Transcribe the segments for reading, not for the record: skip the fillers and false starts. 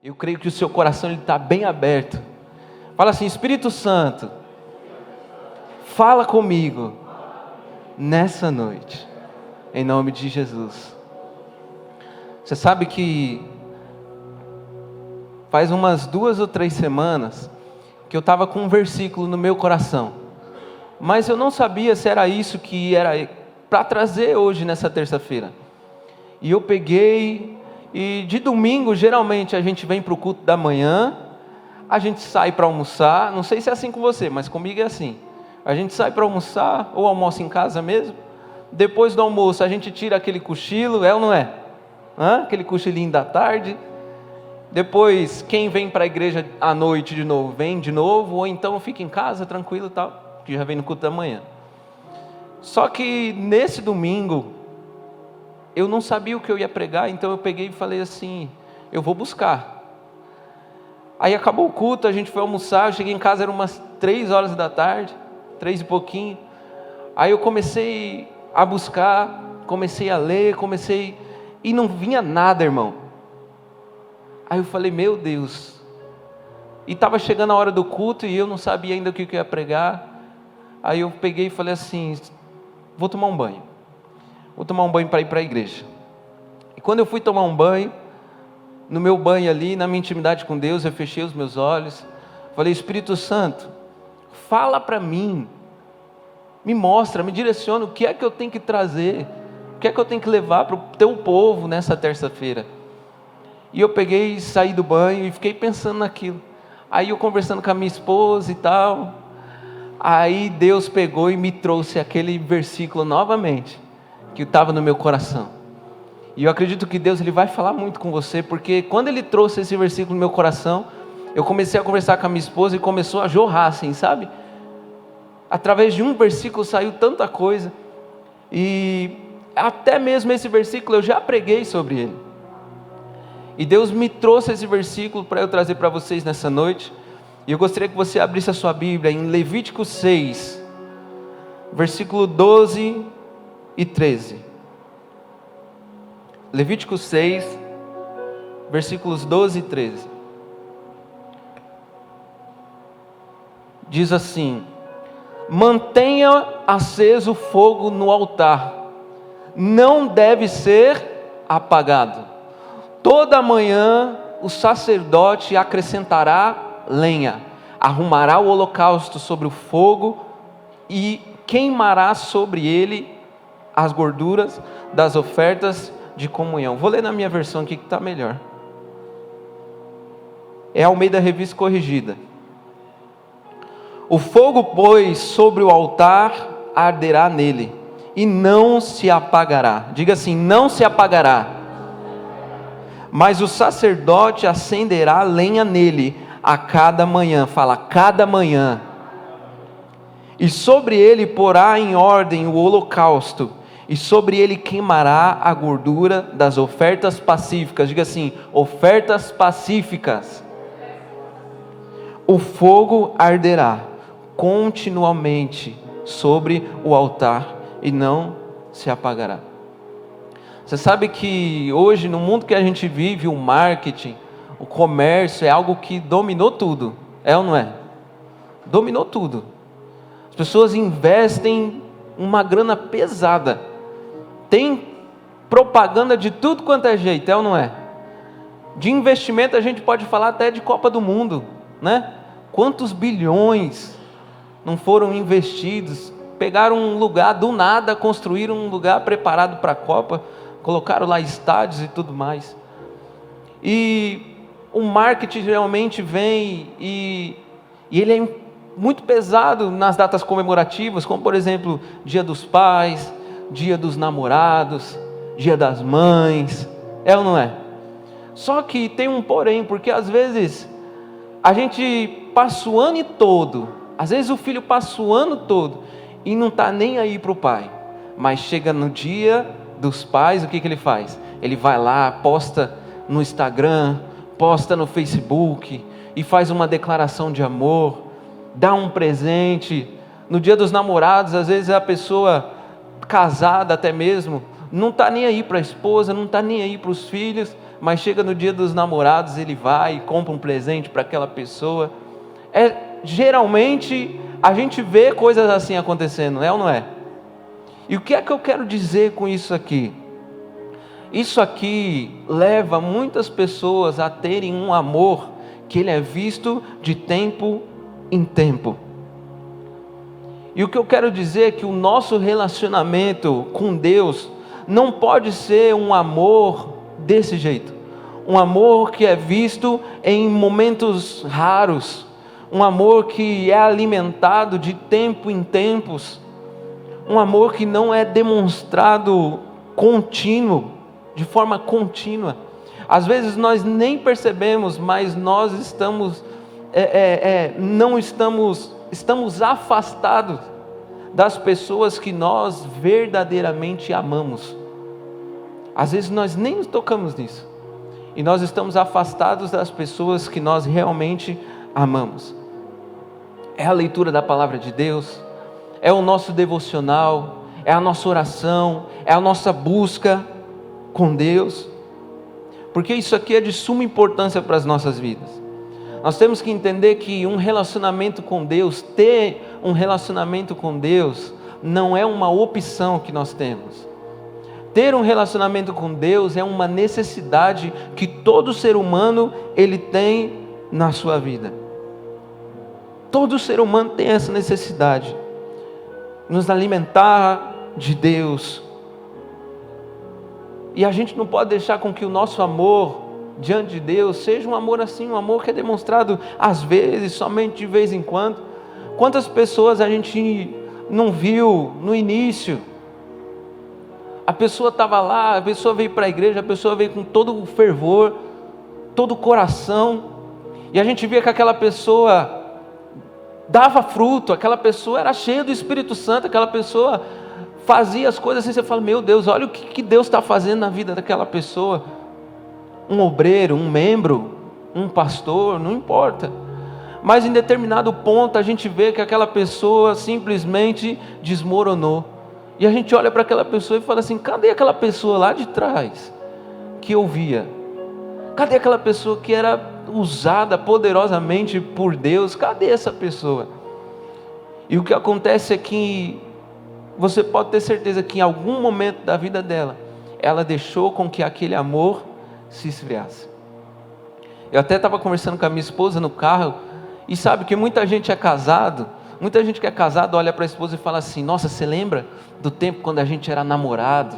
Eu creio que o seu coração está bem aberto. Fala assim: Espírito Santo, fala comigo nessa noite, em nome de Jesus. Você sabe que faz umas 2 ou 3 semanas que eu estava com um versículo no meu coração, mas eu não sabia se era isso que era para trazer hoje nessa terça-feira. E eu peguei, e de domingo geralmente a gente vem para o culto da manhã, a gente sai para almoçar, não sei se é assim com você, mas comigo é assim. A gente sai para almoçar, ou almoça em casa mesmo. Depois do almoço a gente tira aquele cochilo, é ou não é? Aquele cochilinho da tarde. Depois quem vem para a igreja à noite de novo, vem de novo, ou então fica em casa tranquilo e tal, que já vem no culto da manhã. Só que nesse domingo eu não sabia o que eu ia pregar, então eu peguei e falei assim: eu vou buscar. Aí acabou o culto, a gente foi almoçar, eu cheguei em casa, eram umas 3 horas da tarde, 3 e pouquinho. Aí eu comecei a buscar, comecei a ler, e não vinha nada, irmão. Aí eu falei: meu Deus. E estava chegando a hora do culto e eu não sabia ainda o que eu ia pregar. Aí eu peguei e falei assim: vou tomar um banho. Vou tomar um banho para ir para a igreja. E quando eu fui tomar um banho, no meu banho ali, na minha intimidade com Deus, eu fechei os meus olhos, falei: Espírito Santo, fala para mim, me mostra, me direciona, o que é que eu tenho que trazer, o que é que eu tenho que levar para o teu povo nessa terça-feira. E eu peguei e saí do banho e fiquei pensando naquilo. Aí eu conversando com a minha esposa e tal, aí Deus pegou e me trouxe aquele versículo novamente, que estava no meu coração. E eu acredito que Deus ele vai falar muito com você, porque quando Ele trouxe esse versículo no meu coração, eu comecei a conversar com a minha esposa e começou a jorrar assim, sabe? Através de um versículo saiu tanta coisa, e até mesmo esse versículo eu já preguei sobre ele. E Deus me trouxe esse versículo para eu trazer para vocês nessa noite. E eu gostaria que você abrisse a sua Bíblia em Levítico 6, versículo 12 e 13. Levítico 6, versículos 12 e 13. Diz assim: mantenha aceso o fogo no altar, não deve ser apagado. Toda manhã o sacerdote acrescentará lenha, arrumará o holocausto sobre o fogo e queimará sobre ele as gorduras das ofertas de comunhão. Vou ler na minha versão aqui que está melhor. É a Almeida Revista Corrigida. O fogo, pois, sobre o altar arderá nele, e não se apagará. Diga assim: não se apagará. Mas o sacerdote acenderá lenha nele a cada manhã. Fala, cada manhã. E sobre ele porá em ordem o holocausto, e sobre ele queimará a gordura das ofertas pacíficas. Diga assim: ofertas pacíficas. O fogo arderá continuamente sobre o altar e não se apagará. Você sabe que hoje, no mundo que a gente vive, o marketing, o comércio é algo que dominou tudo, é ou não é? Dominou tudo. As pessoas investem uma grana pesada, tem propaganda de tudo quanto é jeito, é ou não é? De investimento a gente pode falar até de Copa do Mundo, né? Quantos bilhões não foram investidos? Pegaram um lugar do nada, construíram um lugar preparado para a Copa, colocaram lá estádios e tudo mais. E o marketing realmente vem e ele é muito pesado nas datas comemorativas, como por exemplo, Dia dos Pais, Dia dos Namorados, Dia das Mães, é ou não é? Só que tem um porém, porque às vezes a gente passa o ano todo, às vezes o filho passa o ano todo e não está nem aí para o pai, mas chega no Dia dos Pais, o que ele faz? Ele vai lá, posta no Instagram, posta no Facebook e faz uma declaração de amor, dá um presente. No Dia dos Namorados, às vezes a pessoa casada até mesmo não está nem aí para a esposa, não está nem aí para os filhos, mas chega no dia dos namorados, ele vai e compra um presente para aquela pessoa. Geralmente a gente vê coisas assim acontecendo, é ou não é? E o que é que eu quero dizer com isso aqui? Isso aqui leva muitas pessoas a terem um amor que ele é visto de tempo em tempo. E o que eu quero dizer é que o nosso relacionamento com Deus não pode ser um amor desse jeito. Um amor que é visto em momentos raros. Um amor que é alimentado de tempo em tempos. Um amor que não é demonstrado contínuo, de forma contínua. Às vezes nós nem percebemos, mas nós estamos afastados das pessoas que nós verdadeiramente amamos. Às vezes nós nem nos tocamos nisso, e nós estamos afastados das pessoas que nós realmente amamos. É a leitura da palavra de Deus, é o nosso devocional, é a nossa oração, é a nossa busca com Deus, porque isso aqui é de suma importância para as nossas vidas. Nós temos que entender que um relacionamento com Deus, ter um relacionamento com Deus, não é uma opção que nós temos. Ter um relacionamento com Deus é uma necessidade que todo ser humano ele tem na sua vida. Todo ser humano tem essa necessidade, nos alimentar de Deus. E a gente não pode deixar com que o nosso amor diante de Deus seja um amor assim, um amor que é demonstrado às vezes, somente de vez em quando. Quantas pessoas a gente não viu no início? A pessoa estava lá, a pessoa veio para a igreja, a pessoa veio com todo o fervor, todo o coração, e a gente via que aquela pessoa dava fruto, aquela pessoa era cheia do Espírito Santo, aquela pessoa fazia as coisas assim, você fala, meu Deus, olha o que Deus está fazendo na vida daquela pessoa. Um obreiro, um membro, um pastor, não importa. Mas em determinado ponto a gente vê que aquela pessoa simplesmente desmoronou. E a gente olha para aquela pessoa e fala assim, cadê aquela pessoa lá de trás que ouvia? Cadê aquela pessoa que era usada poderosamente por Deus? Cadê essa pessoa? E o que acontece é que você pode ter certeza que em algum momento da vida dela, ela deixou com que aquele amor se esfriasse. Eu até estava conversando com a minha esposa no carro, e sabe que muita gente que é casado olha para a esposa e fala assim, nossa, você lembra do tempo quando a gente era namorado?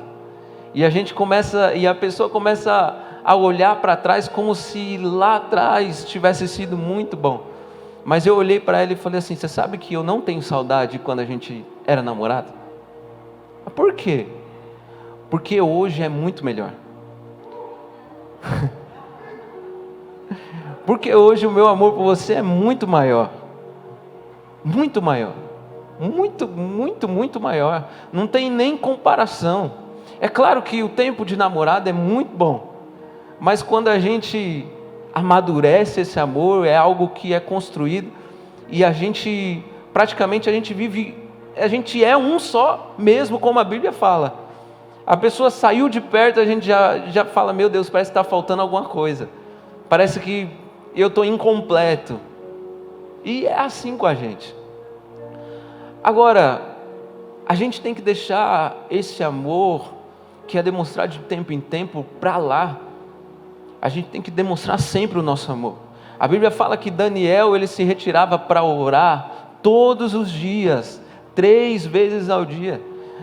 E a pessoa começa a olhar para trás como se lá atrás tivesse sido muito bom. Mas eu olhei para ela e falei assim, você sabe que eu não tenho saudade quando a gente era namorado? Por quê? Porque hoje é muito melhor. Porque hoje o meu amor por você é muito maior. Muito maior. Muito, muito, muito maior. Não tem nem comparação. É claro que o tempo de namorado é muito bom, mas quando a gente amadurece esse amor, é algo que é construído, e praticamente a gente é um só mesmo, como a Bíblia fala. A pessoa saiu de perto, a gente já fala, meu Deus, parece que está faltando alguma coisa, parece que eu estou incompleto, e é assim com a gente. Agora, a gente tem que deixar esse amor, que é demonstrado de tempo em tempo, para lá. A gente tem que demonstrar sempre o nosso amor. A Bíblia fala que Daniel, ele se retirava para orar todos os dias, 3 vezes ao dia.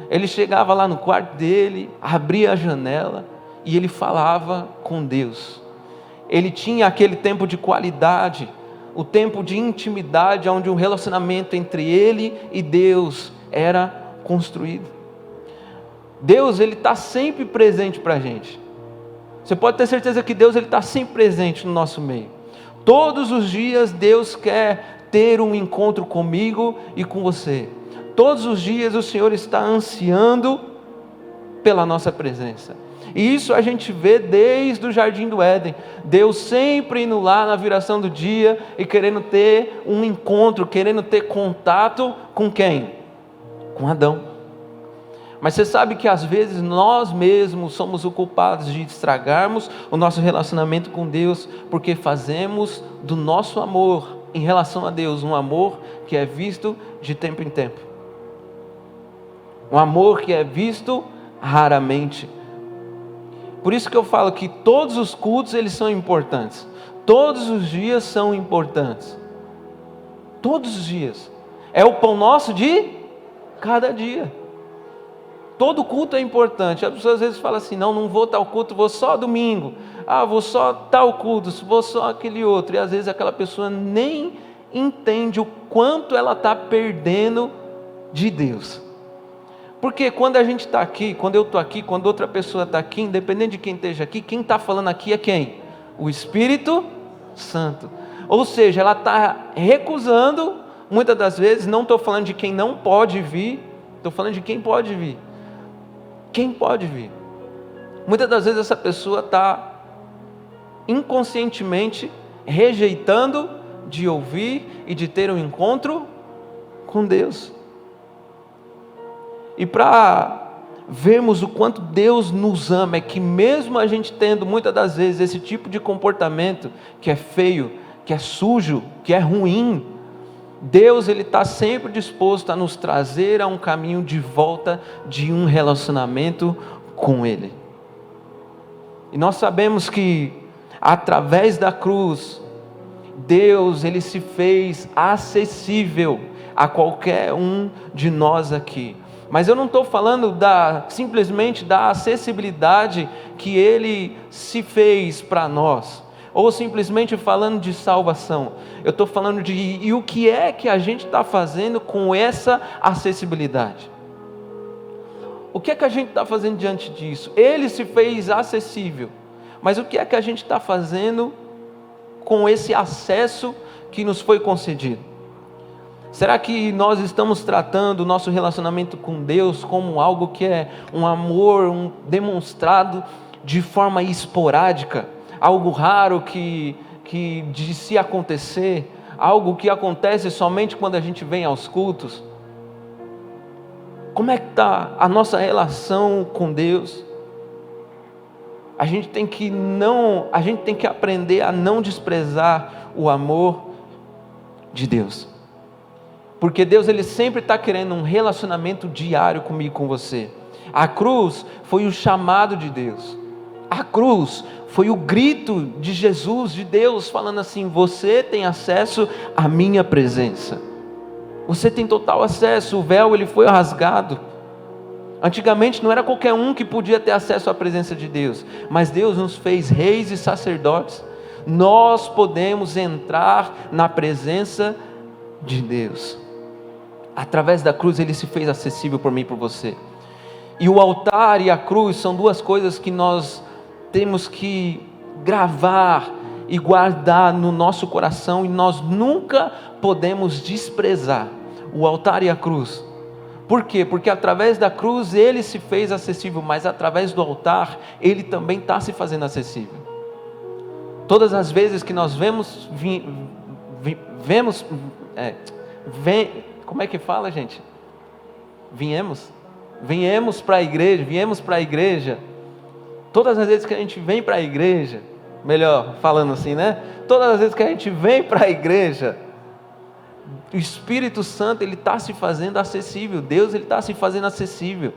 Ele chegava lá no quarto dele, abria a janela e ele falava com Deus. Ele tinha aquele tempo de qualidade, o tempo de intimidade, onde um relacionamento entre ele e Deus era construído. Deus, ele está sempre presente para a gente. Você pode ter certeza que Deus está sempre presente no nosso meio. Todos os dias Deus quer ter um encontro comigo e com você. Todos os dias o Senhor está ansiando pela nossa presença. E isso a gente vê desde o Jardim do Éden. Deus sempre indo lá na viração do dia e querendo ter um encontro, querendo ter contato com quem? Com Adão. Mas você sabe que às vezes nós mesmos somos o culpados de estragarmos o nosso relacionamento com Deus, porque fazemos do nosso amor em relação a Deus um amor que é visto de tempo em tempo. Um amor que é visto raramente. Por isso que eu falo que todos os cultos eles são importantes. Todos os dias são importantes. Todos os dias. É o pão nosso de cada dia. Todo culto é importante. As pessoas às vezes falam assim, não vou tal culto, vou só domingo. Vou só tal culto, vou só aquele outro. E às vezes aquela pessoa nem entende o quanto ela está perdendo de Deus. Porque quando a gente está aqui, quando eu estou aqui, quando outra pessoa está aqui, independente de quem esteja aqui, quem está falando aqui é quem? O Espírito Santo. Ou seja, ela está recusando, muitas das vezes, não estou falando de quem não pode vir, estou falando de quem pode vir. Quem pode vir? Muitas das vezes essa pessoa está inconscientemente rejeitando de ouvir e de ter um encontro com Deus. E para vermos o quanto Deus nos ama, é que mesmo a gente tendo muitas das vezes esse tipo de comportamento que é feio, que é sujo, que é ruim, Deus ele está sempre disposto a nos trazer a um caminho de volta de um relacionamento com Ele. E nós sabemos que através da cruz, Deus ele se fez acessível a qualquer um de nós aqui. Mas eu não estou falando simplesmente da acessibilidade que Ele se fez para nós, ou simplesmente falando de salvação. Eu estou falando e o que é que a gente está fazendo com essa acessibilidade? O que é que a gente está fazendo diante disso? Ele se fez acessível, mas o que é que a gente está fazendo com esse acesso que nos foi concedido? Será que nós estamos tratando o nosso relacionamento com Deus como algo que é um amor demonstrado de forma esporádica? Algo raro que de se acontecer? Algo que acontece somente quando a gente vem aos cultos? Como é que está a nossa relação com Deus? A gente tem que aprender a não desprezar o amor de Deus. Porque Deus ele sempre está querendo um relacionamento diário comigo, com você. A cruz foi o chamado de Deus. A cruz foi o grito de Jesus, de Deus, falando assim: você tem acesso à minha presença. Você tem total acesso. O véu ele foi rasgado. Antigamente não era qualquer um que podia ter acesso à presença de Deus, mas Deus nos fez reis e sacerdotes. Nós podemos entrar na presença de Deus. Através da cruz ele se fez acessível por mim e por você. E o altar e a cruz são duas coisas que nós temos que gravar e guardar no nosso coração, e nós nunca podemos desprezar o altar e a cruz. Por quê? Porque através da cruz ele se fez acessível, mas através do altar ele também está se fazendo acessível. Todas as vezes que nós como é que fala, gente? Viemos para a igreja. Todas as vezes que a gente vem para a igreja, melhor falando assim, né? Todas as vezes que a gente vem para a igreja, o Espírito Santo ele está se fazendo acessível. Deus ele está se fazendo acessível.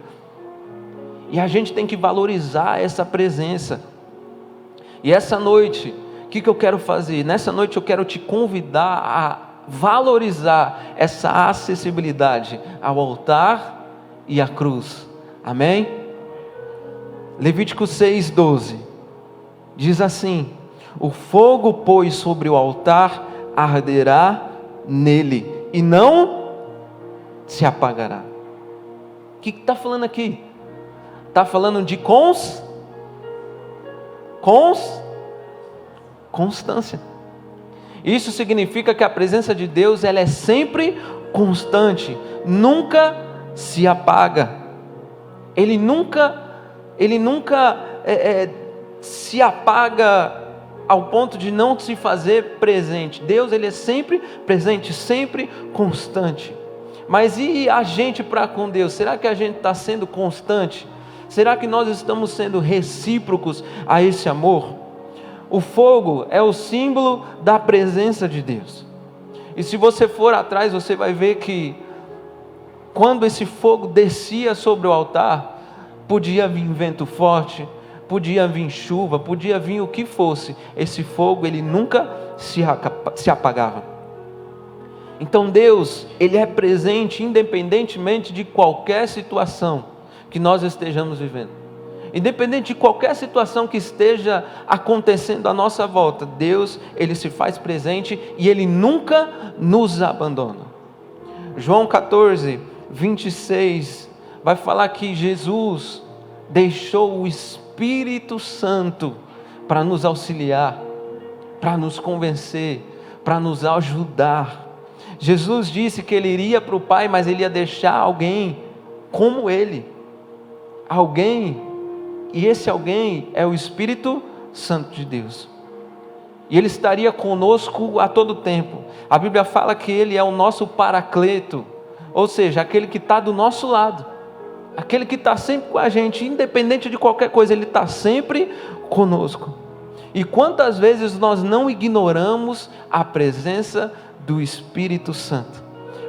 E a gente tem que valorizar essa presença. E essa noite, o que eu quero fazer? Nessa noite eu quero te convidar a valorizar essa acessibilidade ao altar e à cruz. Amém? Levítico 6:12 diz assim: o fogo, pois, sobre o altar arderá nele e não se apagará. O que está falando aqui? Está falando de constância. Isso significa que a presença de Deus ela é sempre constante, nunca se apaga. Ele nunca se apaga ao ponto de não se fazer presente. Deus ele é sempre presente, sempre constante. Mas e a gente para com Deus? Será que a gente está sendo constante? Será que nós estamos sendo recíprocos a esse amor? O fogo é o símbolo da presença de Deus. E se você for atrás, você vai ver que quando esse fogo descia sobre o altar, podia vir vento forte, podia vir chuva, podia vir o que fosse, esse fogo ele nunca se apagava. Então Deus, Ele é presente independentemente de qualquer situação que nós estejamos vivendo. Independente de qualquer situação que esteja acontecendo à nossa volta, Deus, Ele se faz presente e Ele nunca nos abandona. João 14, 26, vai falar que Jesus deixou o Espírito Santo para nos auxiliar, para nos convencer, para nos ajudar. Jesus disse que Ele iria para o Pai, mas Ele ia deixar alguém como Ele. Alguém, e esse alguém é o Espírito Santo de Deus. E Ele estaria conosco a todo tempo. A Bíblia fala que Ele é o nosso paracleto, ou seja, aquele que está do nosso lado. Aquele que está sempre com a gente, independente de qualquer coisa, Ele está sempre conosco. E quantas vezes nós não ignoramos a presença do Espírito Santo?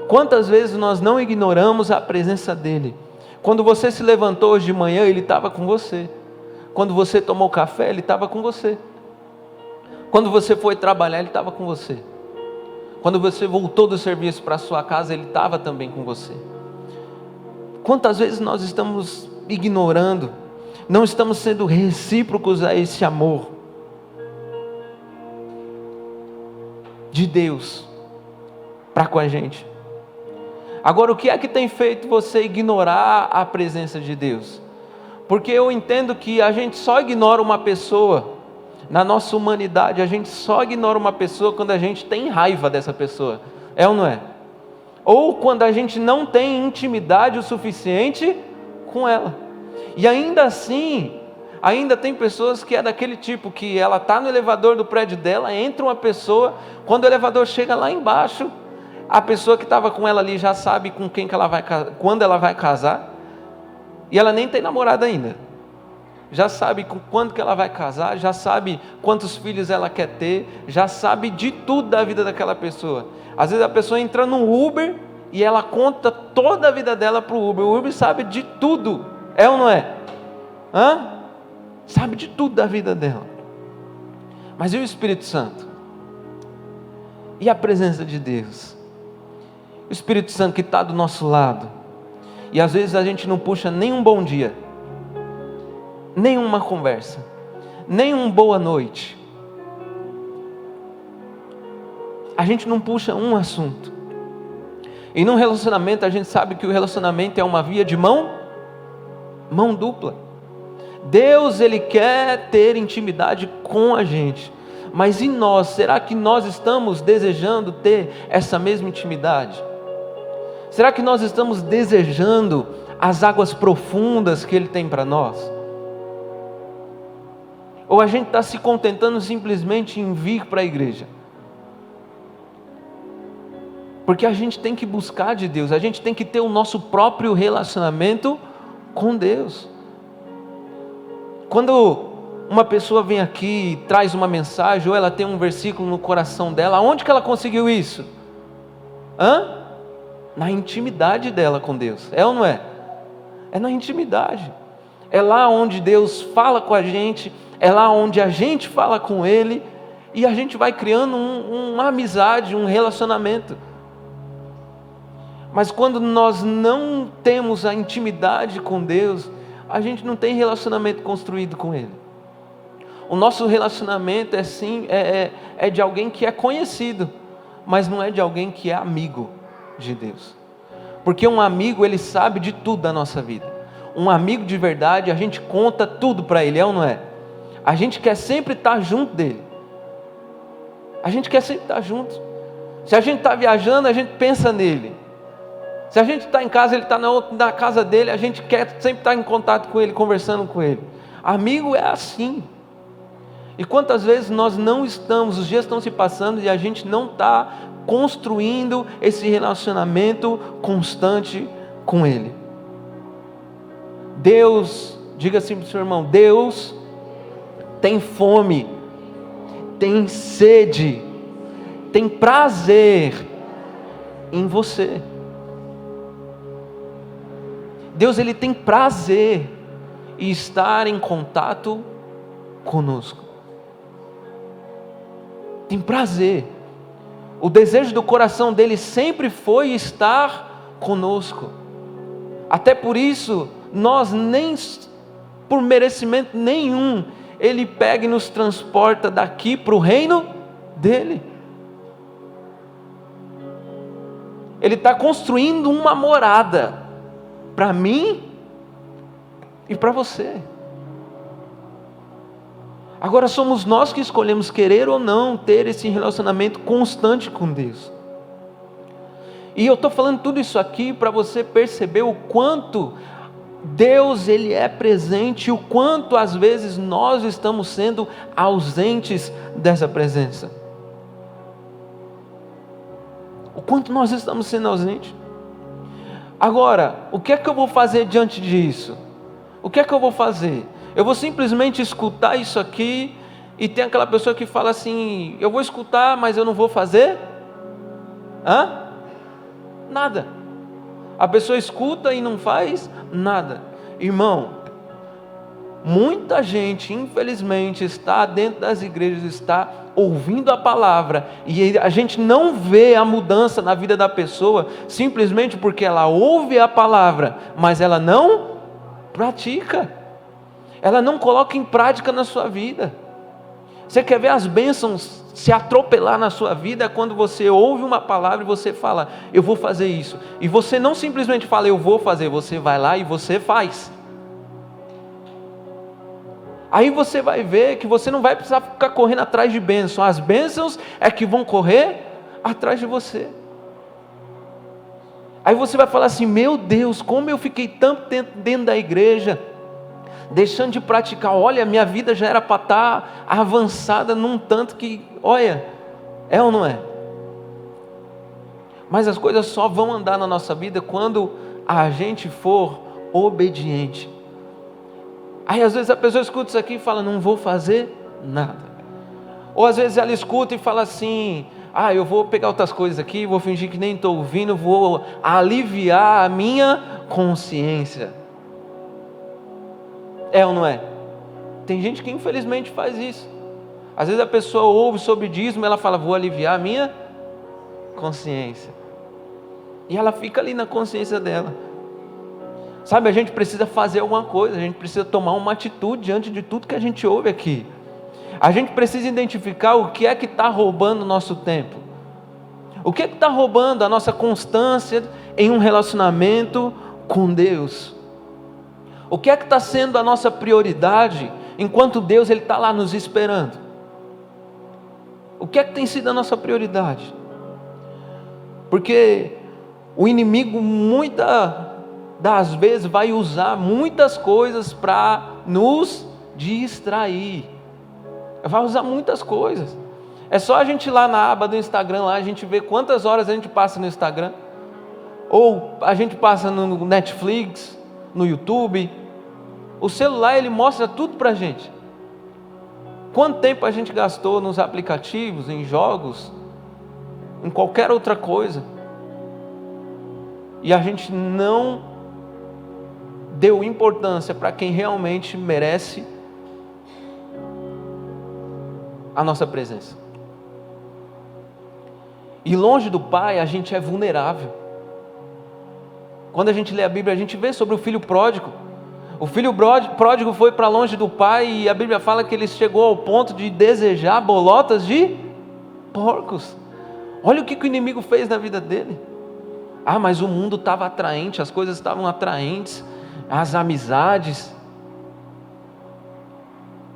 Quantas vezes nós não ignoramos a presença dEle? Quando você se levantou hoje de manhã, Ele estava com você. Quando você tomou café, Ele estava com você. Quando você foi trabalhar, Ele estava com você. Quando você voltou do serviço para a sua casa, Ele estava também com você. Quantas vezes nós estamos ignorando, não estamos sendo recíprocos a esse amor de Deus para com a gente? Agora, o que é que tem feito você ignorar a presença de Deus? Porque eu entendo que a gente só ignora uma pessoa, na nossa humanidade, a gente só ignora uma pessoa quando a gente tem raiva dessa pessoa, é ou não é? Ou quando a gente não tem intimidade o suficiente com ela. E ainda assim, ainda tem pessoas que é daquele tipo, que ela está no elevador do prédio dela, entra uma pessoa, quando o elevador chega lá embaixo, a pessoa que estava com ela ali já sabe com quem que ela vai, quando ela vai casar, e ela nem tem namorado ainda. Já sabe com quando que ela vai casar, já sabe quantos filhos ela quer ter, já sabe de tudo da vida daquela pessoa. Às vezes a pessoa entra no Uber e ela conta toda a vida dela para o Uber. O Uber sabe de tudo, é ou não é? Sabe de tudo da vida dela. Mas e o Espírito Santo? E a presença de Deus? O Espírito Santo que está do nosso lado. E às vezes a gente não puxa nem um bom dia, nem uma conversa, nem um boa noite. A gente não puxa um assunto. E num relacionamento a gente sabe que o relacionamento é uma via de mão dupla. Deus, Ele quer ter intimidade com a gente. Mas e nós? Será que nós estamos desejando ter essa mesma intimidade? Será que nós estamos desejando as águas profundas que Ele tem para nós? Ou a gente está se contentando simplesmente em vir para a igreja? Porque a gente tem que buscar de Deus, a gente tem que ter o nosso próprio relacionamento com Deus. Quando uma pessoa vem aqui e traz uma mensagem, ou ela tem um versículo no coração dela, onde que ela conseguiu isso? Na intimidade dela com Deus, é ou não é? É na intimidade, é lá onde Deus fala com a gente, é lá onde a gente fala com Ele, e a gente vai criando uma amizade, um relacionamento. Mas quando nós não temos a intimidade com Deus, a gente não tem relacionamento construído com Ele. O nosso relacionamento é de alguém que é conhecido, mas não é de alguém que é amigo de Deus. Porque um amigo, ele sabe de tudo da nossa vida. Um amigo de verdade, a gente conta tudo para ele, é ou não é? A gente quer sempre estar junto dele. A gente quer sempre estar junto. Se a gente está viajando, a gente pensa nele. Se a gente está em casa, ele está na casa dele, a gente quer sempre estar em contato com ele, conversando com ele. Amigo é assim. E quantas vezes nós não estamos, os dias estão se passando e a gente não está construindo esse relacionamento constante com Ele. Deus, diga assim para o seu irmão, Deus tem fome, tem sede, tem prazer em você. Deus, Ele tem prazer em estar em contato conosco. Tem prazer. O desejo do coração dele sempre foi estar conosco. Até por isso, nós nem por merecimento nenhum, Ele pega e nos transporta daqui para o reino dele. Ele está construindo uma morada para mim e para você. Agora somos nós que escolhemos querer ou não ter esse relacionamento constante com Deus. E eu estou falando tudo isso aqui para você perceber o quanto Deus, Ele é presente, e o quanto às vezes nós estamos sendo ausentes dessa presença. O quanto nós estamos sendo ausentes. Agora, o que é que eu vou fazer diante disso? O que é que eu vou fazer? Eu vou simplesmente escutar isso aqui, e tem aquela pessoa que fala assim, eu vou escutar, mas eu não vou fazer? Nada. A pessoa escuta e não faz nada. Irmão, muita gente, infelizmente, está dentro das igrejas, está ouvindo a palavra, e a gente não vê a mudança na vida da pessoa, simplesmente porque ela ouve a palavra, mas ela não pratica. Ela não coloca em prática na sua vida. Você quer ver as bênçãos se atropelar na sua vida? Quando você ouve uma palavra e você fala, eu vou fazer isso. E você não simplesmente fala, eu vou fazer. Você vai lá e você faz. Aí você vai ver que você não vai precisar ficar correndo atrás de bênçãos. As bênçãos é que vão correr atrás de você. Aí você vai falar assim, meu Deus, como eu fiquei tanto tempo dentro da igreja, deixando de praticar. Olha, minha vida já era para estar avançada num tanto que, olha, é ou não é? Mas as coisas só vão andar na nossa vida quando a gente for obediente. Aí às vezes a pessoa escuta isso aqui e fala, não vou fazer nada. Ou às vezes ela escuta e fala assim, eu vou pegar outras coisas aqui, vou fingir que nem estou ouvindo, vou aliviar a minha consciência. É ou não é? Tem gente que infelizmente faz isso. Às vezes a pessoa ouve sobre dízimo, ela fala, vou aliviar a minha consciência. E ela fica ali na consciência dela. Sabe, a gente precisa fazer alguma coisa, a gente precisa tomar uma atitude diante de tudo que a gente ouve aqui. A gente precisa identificar o que é que está roubando o nosso tempo. O que é que está roubando a nossa constância em um relacionamento com Deus. O que é que está sendo a nossa prioridade, enquanto Deus está lá nos esperando? O que é que tem sido a nossa prioridade? Porque o inimigo muitas das vezes vai usar muitas coisas para nos distrair. Vai usar muitas coisas. É só a gente ir lá na aba do Instagram, lá a gente vê quantas horas a gente passa no Instagram. Ou a gente passa no Netflix, no YouTube. O celular, ele mostra tudo para a gente. Quanto tempo a gente gastou nos aplicativos, em jogos, em qualquer outra coisa. E a gente não deu importância para quem realmente merece a nossa presença. E longe do Pai, a gente é vulnerável. Quando a gente lê a Bíblia, a gente vê sobre o filho pródigo. O filho pródigo foi para longe do pai, e a Bíblia fala que ele chegou ao ponto de desejar bolotas de porcos. Olha o que o inimigo fez na vida dele. Mas o mundo estava atraente, as coisas estavam atraentes, as amizades.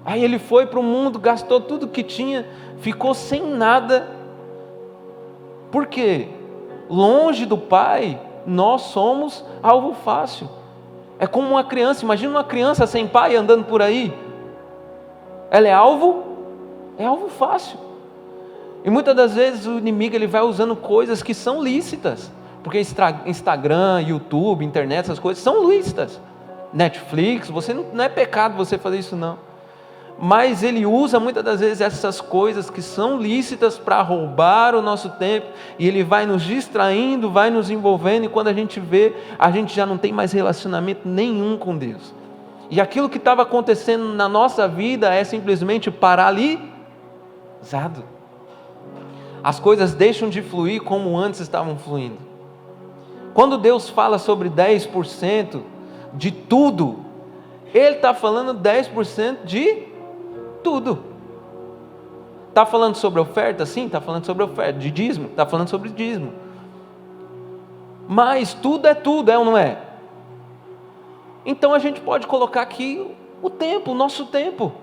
Aí ele foi para o mundo, gastou tudo que tinha, ficou sem nada. Por quê? Longe do pai, nós somos alvo fácil. É como uma criança, imagina uma criança sem pai andando por aí. Ela é alvo fácil. E muitas das vezes o inimigo ele vai usando coisas que são lícitas, porque Instagram, YouTube, internet, essas coisas são lícitas. Netflix, não é pecado você fazer isso não. Mas ele usa muitas das vezes essas coisas que são lícitas para roubar o nosso tempo, e ele vai nos distraindo, vai nos envolvendo, e quando a gente vê, a gente já não tem mais relacionamento nenhum com Deus. E aquilo que estava acontecendo na nossa vida é simplesmente paralisado. As coisas deixam de fluir como antes estavam fluindo. Quando Deus fala sobre 10% de tudo, Ele está falando 10% de tudo. Está falando sobre oferta? Sim, está falando sobre oferta. De dízimo? Está falando sobre dízimo. Mas tudo, é ou não é? Então a gente pode colocar aqui o tempo, o nosso tempo.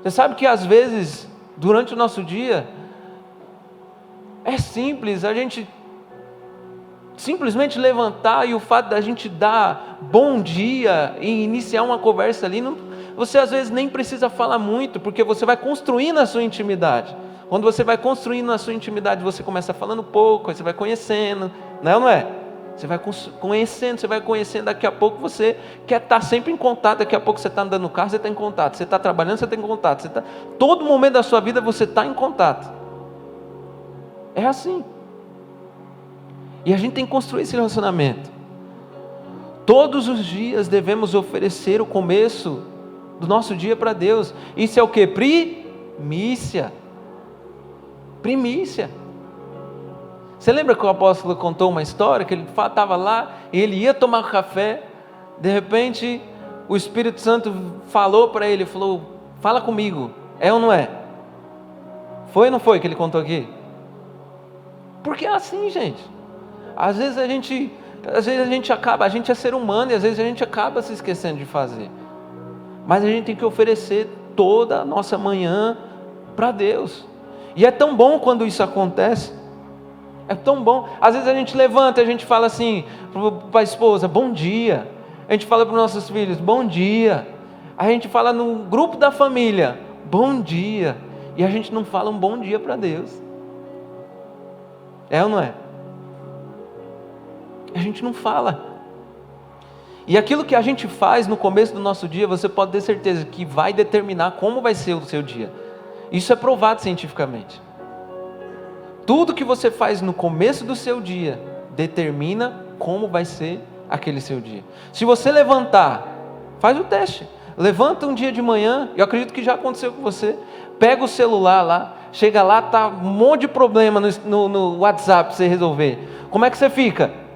Você sabe que às vezes, durante o nosso dia, é simples a gente simplesmente levantar, e o fato da gente dar bom dia e iniciar uma conversa ali, você às vezes nem precisa falar muito, porque você vai construindo a sua intimidade. Quando você vai construindo a sua intimidade, você começa falando pouco, aí você vai conhecendo, não é ou não é? Você vai conhecendo, daqui a pouco você quer estar sempre em contato, daqui a pouco você está andando no carro, você está em contato, você está trabalhando, você está em contato, todo momento da sua vida você está em contato. É assim. E a gente tem que construir esse relacionamento. Todos os dias devemos oferecer o começo do nosso dia para Deus. Isso é o que? Primícia. Você lembra que o apóstolo contou uma história, que ele estava lá, e ele ia tomar café, de repente o Espírito Santo falou para ele, falou, fala comigo, é ou não é? Foi ou não foi que ele contou aqui? Porque é assim, gente. Às vezes a gente a gente é ser humano, e às vezes a gente acaba se esquecendo de fazer. Mas a gente tem que oferecer toda a nossa manhã para Deus. E é tão bom quando isso acontece. É tão bom. Às vezes a gente levanta e a gente fala assim para a esposa, bom dia. A gente fala para os nossos filhos, bom dia. A gente fala no grupo da família, bom dia. E a gente não fala um bom dia para Deus. É ou não é? A gente não fala. E aquilo que a gente faz no começo do nosso dia, você pode ter certeza que vai determinar como vai ser o seu dia. Isso é provado cientificamente. Tudo que você faz no começo do seu dia determina como vai ser aquele seu dia. Se você levantar, faz o teste. Levanta um dia de manhã, eu acredito que já aconteceu com você. Pega o celular lá, chega lá, tá um monte de problema no WhatsApp para você resolver. Como é que você fica?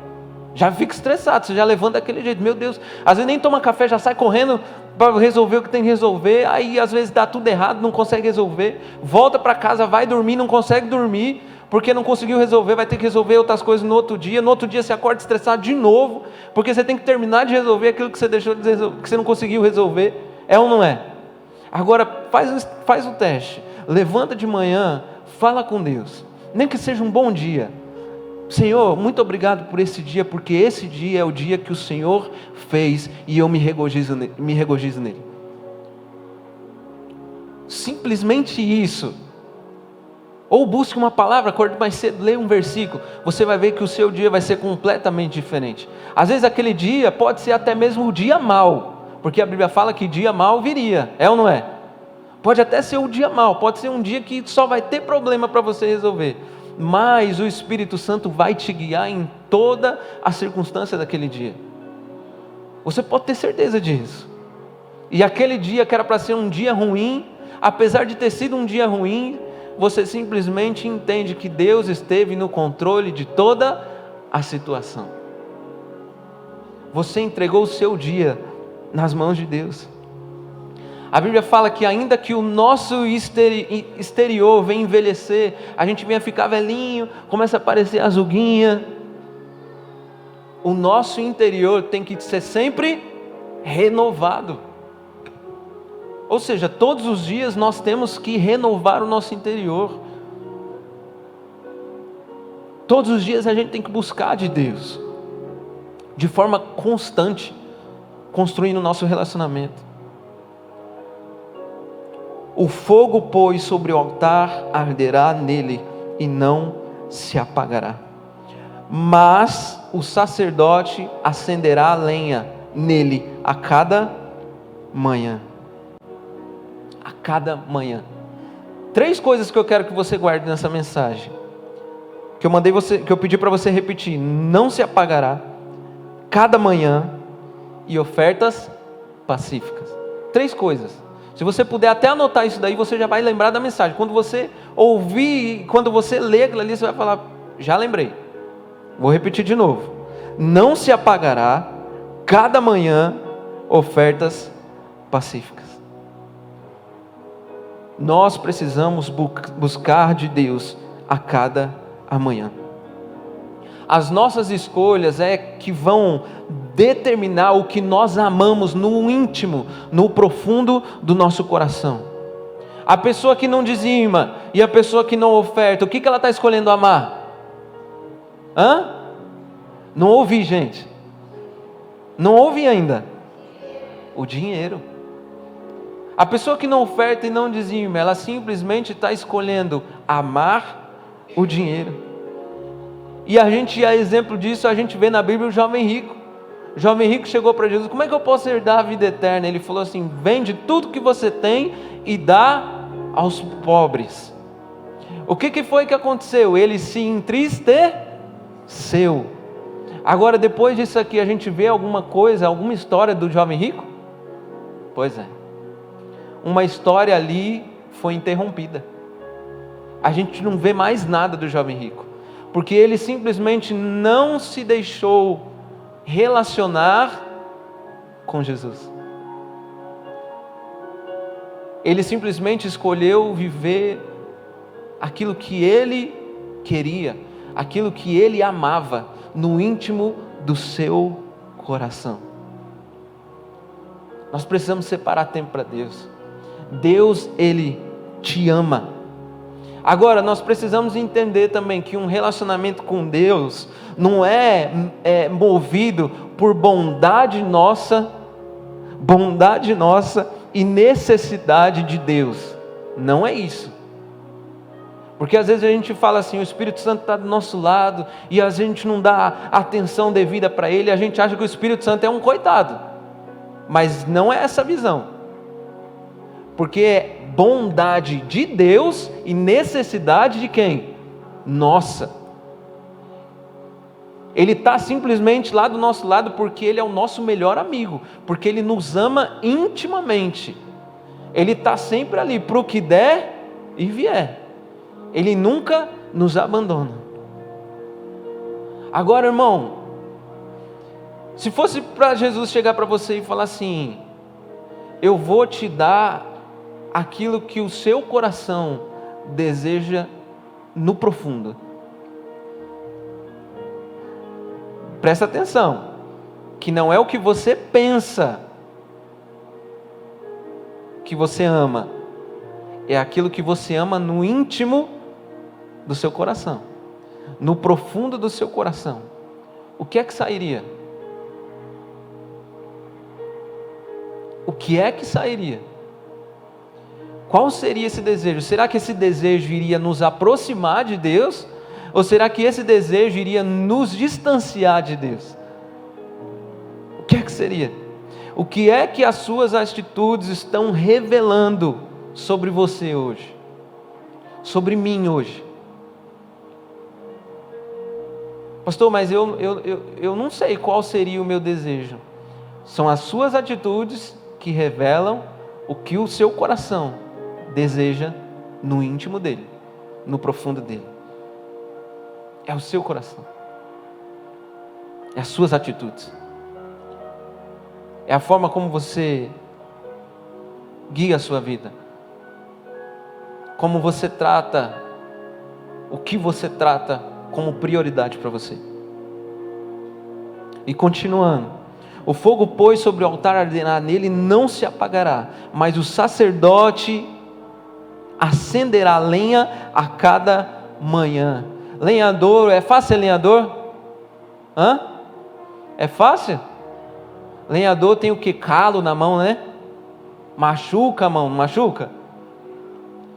Já fica estressado, você já levanta daquele jeito, meu Deus, às vezes nem toma café, já sai correndo para resolver o que tem que resolver, aí às vezes dá tudo errado, não consegue resolver, volta para casa, vai dormir, não consegue dormir, porque não conseguiu resolver, vai ter que resolver outras coisas no outro dia você acorda estressado de novo, porque você tem que terminar de resolver aquilo que você deixou de resolver, que você não conseguiu resolver, é ou não é? Agora faz o teste, levanta de manhã, fala com Deus, nem que seja um bom dia. Senhor, muito obrigado por esse dia, porque esse dia é o dia que o Senhor fez e eu me regozijo nele. Simplesmente isso. Ou busque uma palavra, acorde mais cedo, leia um versículo, você vai ver que o seu dia vai ser completamente diferente. Às vezes aquele dia pode ser até mesmo o dia mau, porque a Bíblia fala que dia mau viria, é ou não é? Pode até ser o dia mau, pode ser um dia que só vai ter problema para você resolver. Mas o Espírito Santo vai te guiar em toda a circunstância daquele dia. Você pode ter certeza disso. E aquele dia que era para ser um dia ruim, apesar de ter sido um dia ruim, você simplesmente entende que Deus esteve no controle de toda a situação. Você entregou o seu dia nas mãos de Deus. A Bíblia fala que ainda que o nosso exterior venha envelhecer, a gente venha ficar velhinho, começa a aparecer as ruguinhas, o nosso interior tem que ser sempre renovado. Ou seja, todos os dias nós temos que renovar o nosso interior. Todos os dias a gente tem que buscar de Deus, de forma constante, construindo o nosso relacionamento. O fogo, pois, sobre o altar arderá nele e não se apagará. Mas o sacerdote acenderá a lenha nele a cada manhã. A cada manhã. 3 coisas que eu quero que você guarde nessa mensagem. Que eu pedi para você repetir. Não se apagará. Cada manhã. E ofertas pacíficas. 3 coisas. Se você puder até anotar isso daí, você já vai lembrar da mensagem. Quando você ouvir, quando você ler aquilo ali, você vai falar, já lembrei. Vou repetir de novo. Não se apagará, cada manhã, ofertas pacíficas. Nós precisamos buscar de Deus a cada manhã. As nossas escolhas é que vão determinar o que nós amamos no íntimo, no profundo do nosso coração. A pessoa que não dizima e a pessoa que não oferta, o que ela está escolhendo amar? Não ouvi, gente. Não ouvi ainda. O dinheiro. A pessoa que não oferta e não dizima, ela simplesmente está escolhendo amar o dinheiro. E a exemplo disso, a gente vê na Bíblia o jovem rico. O jovem rico chegou para Jesus: como é que eu posso herdar a vida eterna? Ele falou assim: vende tudo que você tem e dá aos pobres. O que foi que aconteceu? Ele se entristeceu. Agora, depois disso aqui, a gente vê alguma história do jovem rico? Pois é. Uma história ali foi interrompida. A gente não vê mais nada do jovem rico, porque ele simplesmente não se deixou relacionar com Jesus. Ele simplesmente escolheu viver aquilo que ele queria, aquilo que ele amava no íntimo do seu coração. Nós precisamos separar tempo para Deus. Deus, Ele te ama. Agora, nós precisamos entender também que um relacionamento com Deus não é movido por bondade nossa e necessidade de Deus. Não é isso. Porque às vezes a gente fala assim, o Espírito Santo está do nosso lado, e às vezes a gente não dá atenção devida para Ele, a gente acha que o Espírito Santo é um coitado. Mas não é essa a visão. Porque é bondade de Deus e necessidade de quem? Nossa. Ele está simplesmente lá do nosso lado porque Ele é o nosso melhor amigo, porque Ele nos ama intimamente. Ele está sempre ali para o que der e vier. Ele nunca nos abandona. Agora, irmão, se fosse para Jesus chegar para você e falar assim: eu vou te dar aquilo que o seu coração deseja no profundo. Presta atenção, que não é o que você pensa que você ama, é aquilo que você ama no íntimo do seu coração, no profundo do seu coração. O que é que sairia? O que é que sairia? Qual seria esse desejo? Será que esse desejo iria nos aproximar de Deus? Ou será que esse desejo iria nos distanciar de Deus? O que é que seria? O que é que as suas atitudes estão revelando sobre você hoje? Sobre mim hoje? Pastor, mas eu não sei qual seria o meu desejo. São as suas atitudes que revelam o que o seu coração deseja no íntimo dele, no profundo dele. É o seu coração, é as suas atitudes, é a forma como você guia a sua vida, como você trata, o que você trata como prioridade para você. E continuando, o fogo, pois, sobre o altar arderá nele, não se apagará, mas o sacerdote acenderá lenha a cada manhã. Lenhador, é fácil ser lenhador? É fácil? Lenhador tem o que? Calo na mão, né? Machuca a mão, não machuca?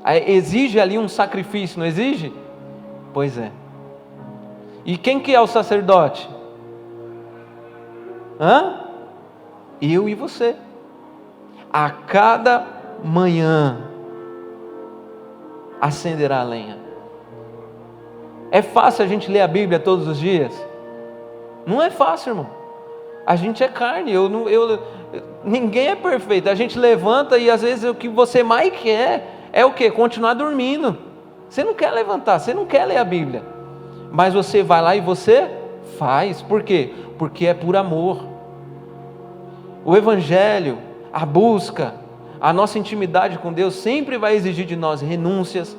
Exige ali um sacrifício, não exige? Pois é. E quem que é o sacerdote? Eu e você. A cada manhã acenderá a lenha. É fácil a gente ler a Bíblia todos os dias? Não é fácil, irmão. A gente é carne, ninguém é perfeito. A gente levanta e às vezes o que você mais quer é o quê? Continuar dormindo. Você não quer levantar, você não quer ler a Bíblia. Mas você vai lá e você faz. Por quê? Porque é por amor. O Evangelho, a busca, a nossa intimidade com Deus sempre vai exigir de nós renúncias.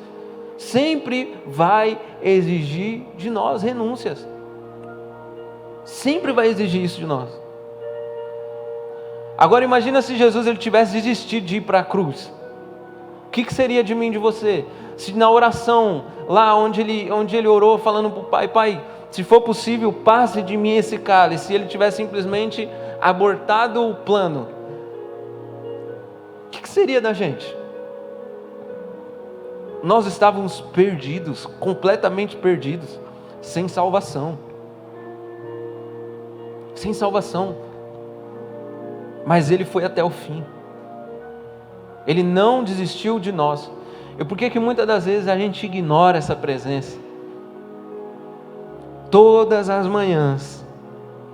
Sempre vai exigir de nós renúncias. Sempre vai exigir isso de nós. Agora imagina se Jesus ele tivesse desistido de ir para a cruz. O que seria de mim e de você? Se na oração, lá onde ele orou falando para o Pai, Pai, se for possível, passe de mim esse cálice. Se ele tivesse simplesmente abortado o plano, o que seria da gente? Nós estávamos perdidos, completamente perdidos, sem salvação. Sem salvação. Mas Ele foi até o fim. Ele não desistiu de nós. E por que muitas das vezes a gente ignora essa presença? Todas as manhãs,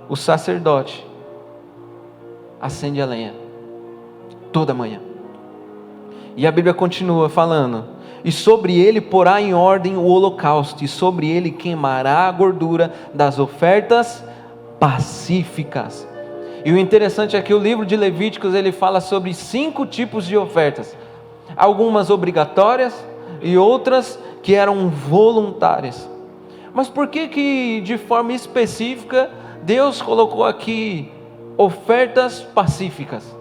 o sacerdote acende a lenha. Toda manhã. E a Bíblia continua falando: e sobre ele porá em ordem o holocausto, e sobre ele queimará a gordura das ofertas pacíficas. E o interessante é que o livro de Levíticos ele fala sobre 5 tipos de ofertas, algumas obrigatórias e outras que eram voluntárias. Mas por que de forma específica Deus colocou aqui ofertas pacíficas?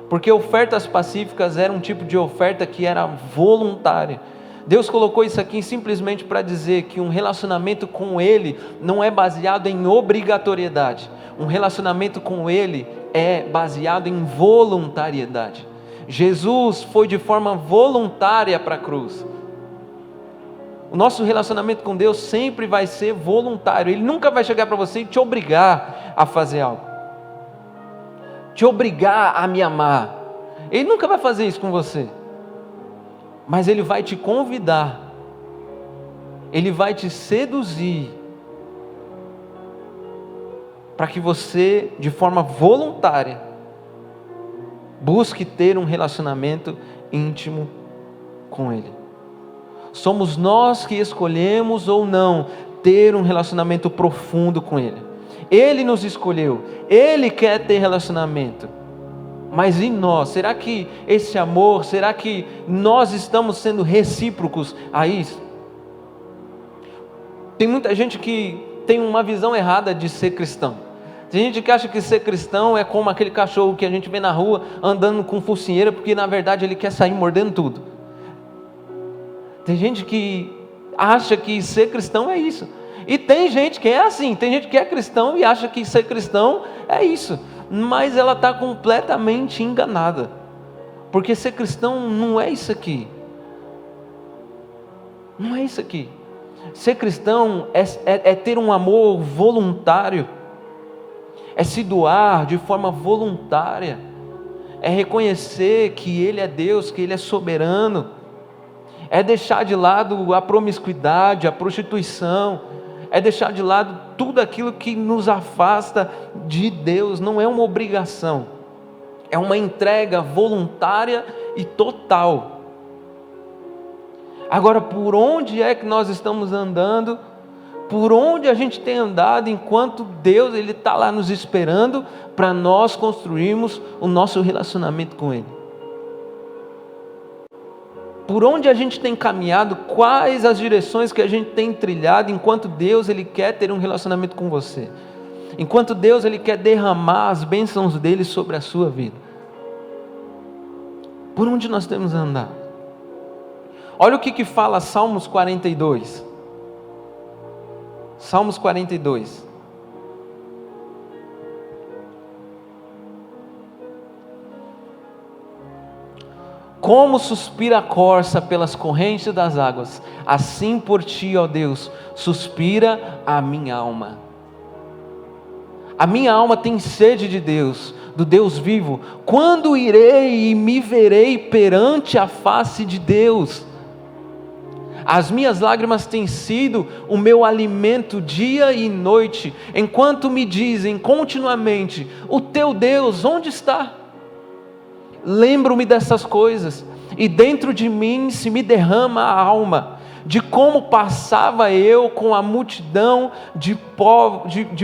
Porque ofertas pacíficas era um tipo de oferta que era voluntária. Deus colocou isso aqui simplesmente para dizer que um relacionamento com Ele não é baseado em obrigatoriedade. Um relacionamento com Ele é baseado em voluntariedade. Jesus foi de forma voluntária para a cruz. O nosso relacionamento com Deus sempre vai ser voluntário. Ele nunca vai chegar para você e te obrigar a fazer algo, te obrigar a me amar. Ele nunca vai fazer isso com você. Mas Ele vai te convidar, Ele vai te seduzir, para que você, de forma voluntária, busque ter um relacionamento íntimo com Ele. Somos nós que escolhemos ou não ter um relacionamento profundo com Ele. Ele nos escolheu, Ele quer ter relacionamento. Mas em nós, será que esse amor, será que nós estamos sendo recíprocos a isso? Tem muita gente que tem uma visão errada de ser cristão. Tem gente que acha que ser cristão é como aquele cachorro que a gente vê na rua andando com focinheira, porque na verdade ele quer sair mordendo tudo. Tem gente que acha que ser cristão é isso. E tem gente que é assim, tem gente que é cristão e acha que ser cristão é isso. Mas ela está completamente enganada, porque ser cristão não é isso aqui. Não é isso aqui. Ser cristão é ter um amor voluntário, é se doar de forma voluntária, é reconhecer que Ele é Deus, que Ele é soberano, é deixar de lado a promiscuidade, a prostituição, é deixar de lado tudo aquilo que nos afasta de Deus. Não é uma obrigação, é uma entrega voluntária e total. Agora, por onde é que nós estamos andando? Por onde a gente tem andado enquanto Deus Ele está lá nos esperando para nós construirmos o nosso relacionamento com Ele? Por onde a gente tem caminhado, quais as direções que a gente tem trilhado, enquanto Deus Ele quer ter um relacionamento com você, enquanto Deus Ele quer derramar as bênçãos dEle sobre a sua vida. Por onde nós temos andado? Olha o que fala Salmos 42. Salmos 42. Como suspira a corça pelas correntes das águas, assim por ti, ó Deus, suspira a minha alma. A minha alma tem sede de Deus, do Deus vivo. Quando irei e me verei perante a face de Deus? As minhas lágrimas têm sido o meu alimento dia e noite, enquanto me dizem continuamente: o teu Deus onde está? Lembro-me dessas coisas, e dentro de mim se me derrama a alma, de como passava eu com a multidão de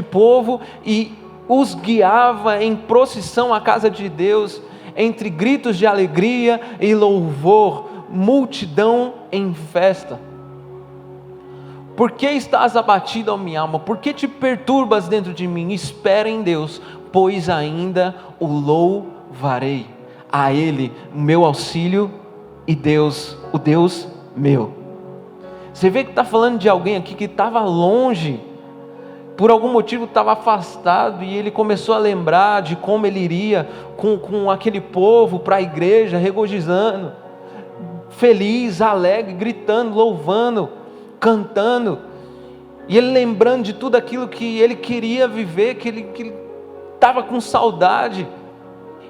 povo e os guiava em procissão à casa de Deus, entre gritos de alegria e louvor, multidão em festa. Por que estás abatido, ó minha alma? Por que te perturbas dentro de mim? Espera em Deus, pois ainda o louvarei. A Ele, o meu auxílio e Deus, o Deus meu. Você vê que está falando de alguém aqui que estava longe, por algum motivo estava afastado, e ele começou a lembrar de como ele iria com aquele povo para a igreja, regozijando, feliz, alegre, gritando, louvando, cantando, e ele lembrando de tudo aquilo que ele queria viver, que ele estava com saudade.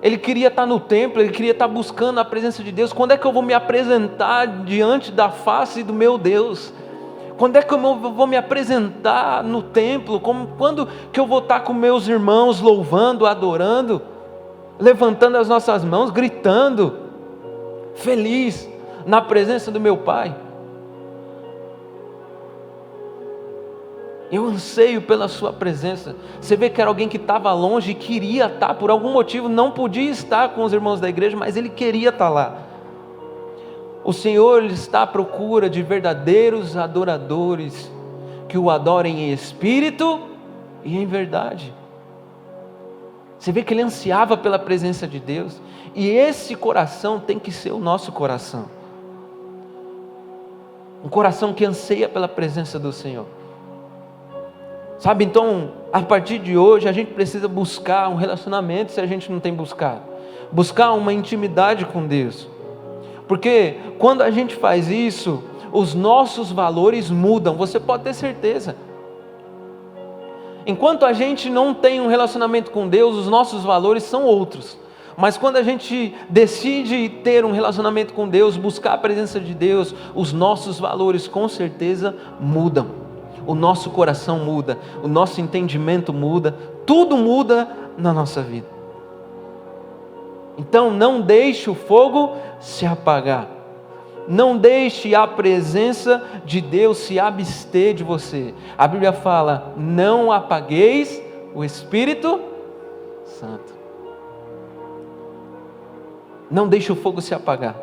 Ele queria estar no templo, ele queria estar buscando a presença de Deus. Quando é que eu vou me apresentar diante da face do meu Deus? Quando é que eu vou me apresentar no templo? Quando que eu vou estar com meus irmãos louvando, adorando, levantando as nossas mãos, gritando, feliz na presença do meu Pai? Eu anseio pela sua presença. Você vê que era alguém que estava longe e queria estar, por algum motivo não podia estar com os irmãos da igreja, mas ele queria estar lá. O Senhor está à procura de verdadeiros adoradores, que o adorem em espírito e em verdade. Você vê que ele ansiava pela presença de Deus, e esse coração tem que ser o nosso coração. Um coração que anseia pela presença do Senhor. Sabe, então, a partir de hoje, a gente precisa buscar um relacionamento, se a gente não tem buscado. Buscar uma intimidade com Deus. Porque quando a gente faz isso, os nossos valores mudam, você pode ter certeza. Enquanto a gente não tem um relacionamento com Deus, os nossos valores são outros. Mas quando a gente decide ter um relacionamento com Deus, buscar a presença de Deus, os nossos valores com certeza mudam. O nosso coração muda, o nosso entendimento muda, tudo muda na nossa vida. Então não deixe o fogo se apagar, não deixe a presença de Deus se abster de você. A Bíblia fala: não apagueis o Espírito Santo. Não deixe o fogo se apagar.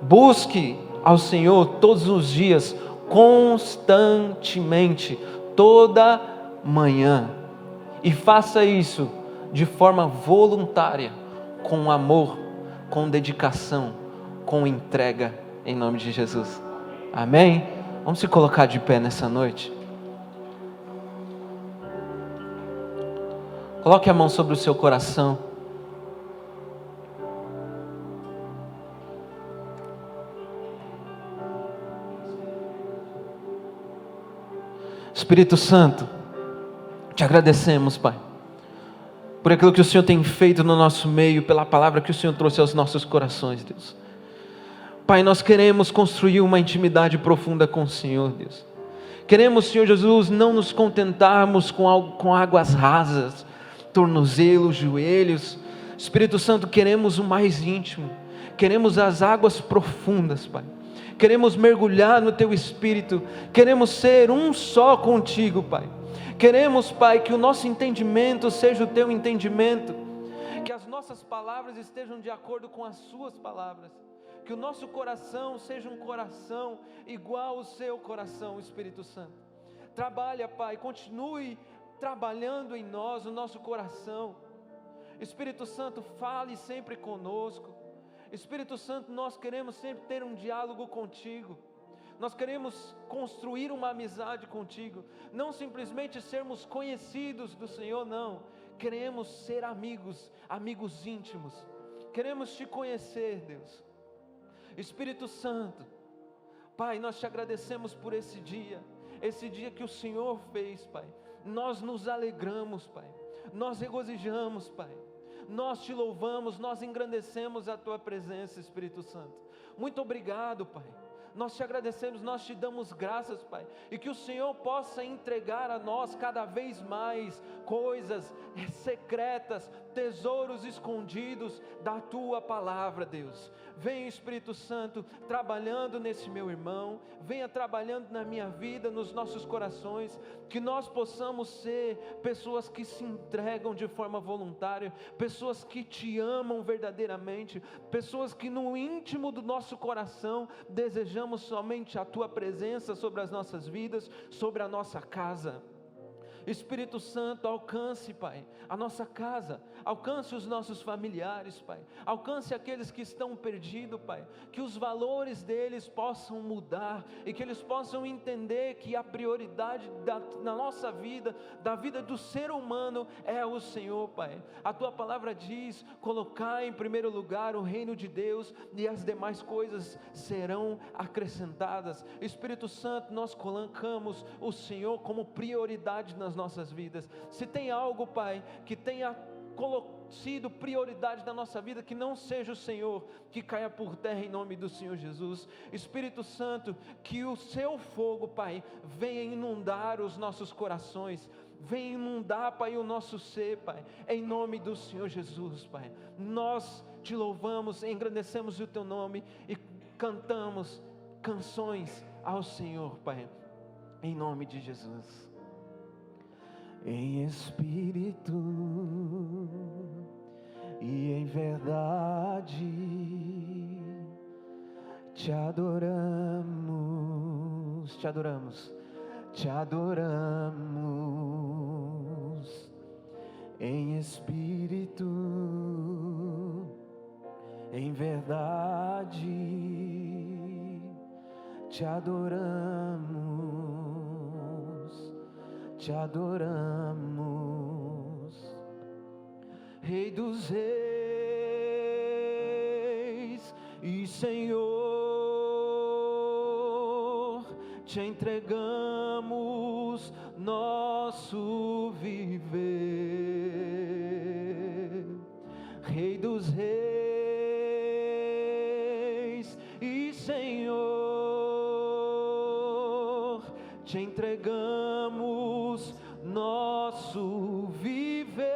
Busque ao Senhor todos os dias, constantemente, toda manhã, e faça isso de forma voluntária, com amor, com dedicação, com entrega, em nome de Jesus. Amém? Vamos se colocar de pé nessa noite. Coloque a mão sobre o seu coração. Espírito Santo, te agradecemos, Pai, por aquilo que o Senhor tem feito no nosso meio, pela palavra que o Senhor trouxe aos nossos corações, Deus. Pai, nós queremos construir uma intimidade profunda com o Senhor, Deus. Queremos, Senhor Jesus, não nos contentarmos com águas rasas, tornozelos, joelhos. Espírito Santo, queremos o mais íntimo, queremos as águas profundas, Pai. Queremos mergulhar no Teu Espírito, queremos ser um só contigo, Pai. Queremos, Pai, que o nosso entendimento seja o Teu entendimento, que as nossas palavras estejam de acordo com as Suas palavras, que o nosso coração seja um coração igual ao Seu coração, Espírito Santo. Trabalha, Pai, continue trabalhando em nós, o nosso coração. Espírito Santo, fale sempre conosco. Espírito Santo, nós queremos sempre ter um diálogo contigo, nós queremos construir uma amizade contigo, não simplesmente sermos conhecidos do Senhor, não, queremos ser amigos, amigos íntimos, queremos Te conhecer, Deus. Espírito Santo, Pai, nós Te agradecemos por esse dia que o Senhor fez, Pai. Nós nos alegramos, Pai, nós regozijamos, Pai, nós Te louvamos, nós engrandecemos a Tua presença, Espírito Santo. Muito obrigado, Pai. Nós Te agradecemos, nós Te damos graças, Pai, e que o Senhor possa entregar a nós cada vez mais coisas secretas, tesouros escondidos da Tua palavra, Deus. Venha, Espírito Santo, trabalhando nesse meu irmão, venha trabalhando na minha vida, nos nossos corações, que nós possamos ser pessoas que se entregam de forma voluntária, pessoas que Te amam verdadeiramente, pessoas que no íntimo do nosso coração desejamos somente a Tua presença sobre as nossas vidas, sobre a nossa casa. Espírito Santo, alcance, Pai, a nossa casa, alcance os nossos familiares, Pai, alcance aqueles que estão perdidos, Pai, que os valores deles possam mudar, e que eles possam entender que a prioridade na nossa vida, da vida do ser humano, é o Senhor, Pai. A Tua palavra diz: colocar em primeiro lugar o reino de Deus, e as demais coisas serão acrescentadas. Espírito Santo, nós colocamos o Senhor como prioridade nas nossas vidas. Se tem algo, Pai, que tenha sido prioridade da nossa vida, que não seja o Senhor, que caia por terra em nome do Senhor Jesus. Espírito Santo, que o Seu fogo, Pai, venha inundar os nossos corações, venha inundar, Pai, o nosso ser, Pai, em nome do Senhor Jesus, Pai. Nós Te louvamos, engrandecemos o Teu nome e cantamos canções ao Senhor, Pai, em nome de Jesus. Em espírito e em verdade Te adoramos, Te adoramos, Te adoramos. Em espírito, em verdade Te adoramos, Te adoramos. Rei dos reis e Senhor, Te entregamos nosso viver. Rei dos reis e Senhor, Te entregamos nosso viver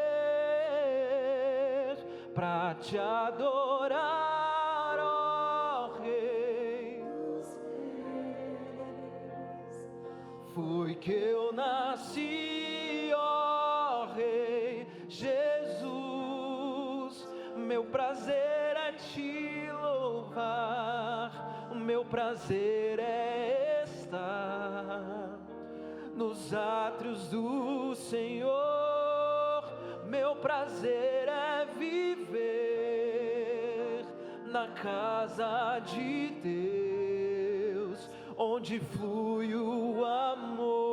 para Te adorar, ó Rei. Foi que eu nasci, ó Rei Jesus. Meu prazer é Te louvar, o meu prazer é estar nos átrios do Senhor. Meu prazer é viver na casa de Deus, onde flui o amor.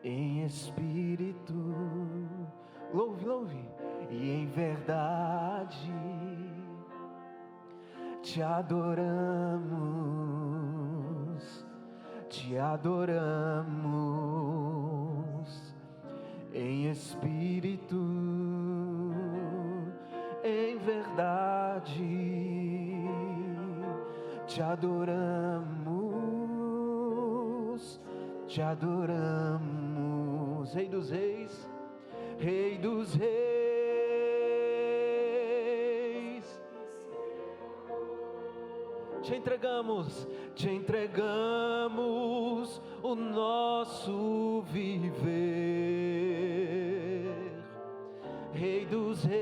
Em espírito, louve, louve. E em verdade Te adoramos, Te adoramos. Em espírito, em verdade Te adoramos, Te adoramos. Rei dos reis, Rei dos reis, Te entregamos, Te entregamos o nosso viver. Rei dos reis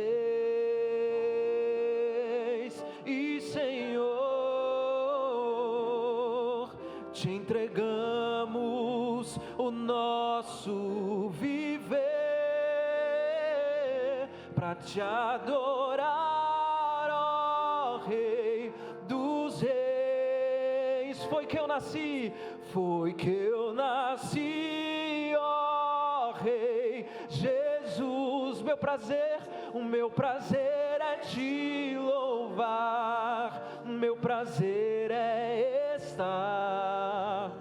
e Senhor, Te entregamos o nosso viver para Te adorar, ó Rei dos reis. Foi que eu nasci, foi que eu nasci, ó Rei Jesus. Meu prazer, O meu prazer é te louvar, o meu prazer é estar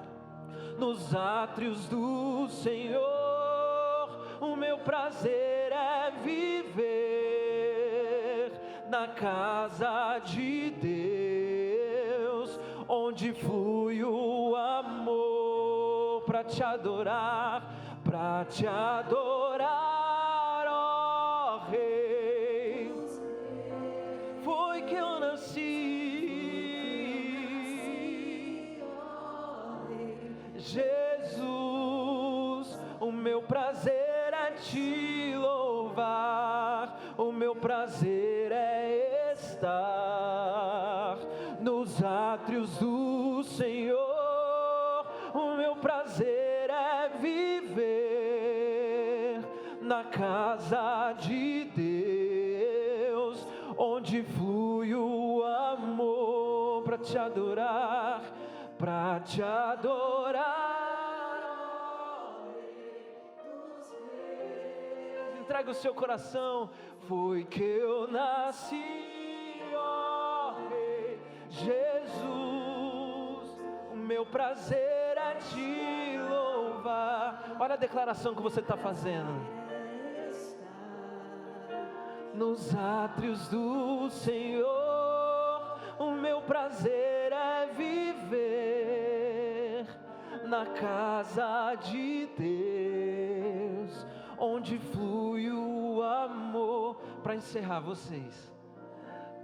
nos átrios do Senhor. O meu prazer é viver na casa de Deus, onde flui o amor para te adorar, ó Rei. Foi que eu nasci, Jesus. O meu prazer é te louvar, o meu prazer é estar nos átrios do Senhor. O meu prazer é viver na casa de Deus, onde flui o amor para te adorar, para te adorar. Entrega o seu coração. Foi que eu nasci, ó Rei Jesus. O meu prazer é te louvar. Olha a declaração que você está fazendo. Nos átrios do Senhor, o meu prazer é viver na casa de Deus, onde flui o amor. Para encerrar vocês,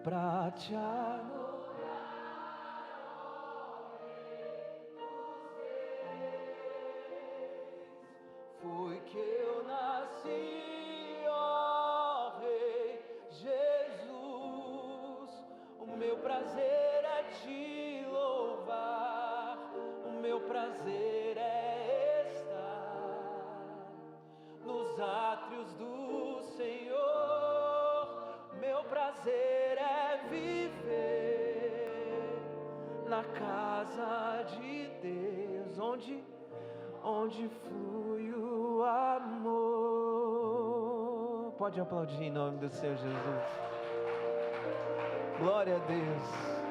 para te adorar, ó Rei dos Reis. Foi que eu nasci, ó Rei Jesus. O meu prazer é te louvar, o meu prazer é estar nos átrios do Senhor. Meu prazer é viver na casa de Deus, onde flui o amor. Pode aplaudir em nome do Senhor Jesus. Glória a Deus.